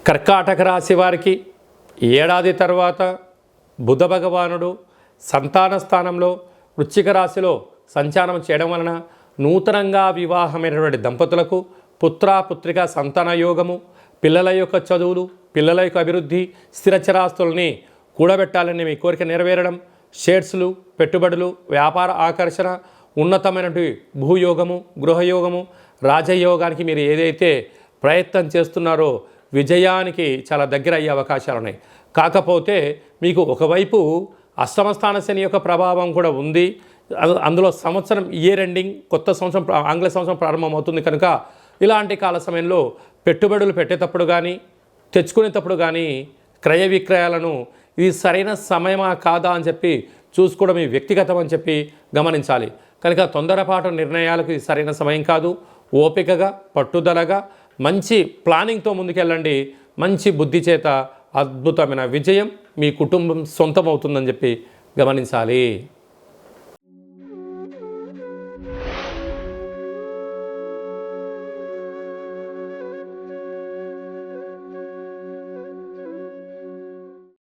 కర్కాటక రాశి వారికి ఏడాది తర్వాత బుధ భగవానుడు సంతాన స్థానంలో వృశ్చిక రాశిలో సంచారం చేయడం వలన నూతనంగా వివాహమైనటువంటి దంపతులకు పుత్రిక సంతాన యోగము, పిల్లల యొక్క చదువులు, పిల్లల యొక్క అభివృద్ధి, స్థిరచరాస్తుల్ని కూడబెట్టాలని మీ కోరిక నెరవేరడం, షేర్స్లు, పెట్టుబడులు, వ్యాపార ఆకర్షణ, ఉన్నతమైనటువంటి భూయోగము, గృహయోగము, రాజయోగానికి మీరు ఏదైతే ప్రయత్నం చేస్తున్నారో విజయానికి చాలా దగ్గర అయ్యే అవకాశాలు ఉన్నాయి. కాకపోతే మీకు ఒకవైపు అష్టమస్థాన శని యొక్క ప్రభావం కూడా ఉంది. అందులో సంవత్సరం ఇయర్ ఎండింగ్, కొత్త సంవత్సరం ఆంగ్ల సంవత్సరం ప్రారంభమవుతుంది. కనుక ఇలాంటి కాల సమయంలో పెట్టుబడులు పెట్టేటప్పుడు కానీ, తెచ్చుకునేటప్పుడు కానీ, క్రయ విక్రయాలను ఇది సరైన సమయమా కాదా అని చెప్పి చూసుకోవడం మీ వ్యక్తిగతం అని చెప్పి గమనించాలి. కనుక తొందరపాటు నిర్ణయాలకు ఇది సరైన సమయం కాదు. ఓపికగా, పట్టుదలగా, మంచి ప్లానింగ్తో ముందుకెళ్ళండి. మంచి బుద్ధి చేత అద్భుతమైన విజయం మీ కుటుంబం సొంతమవుతుందని చెప్పి గమనించాలి.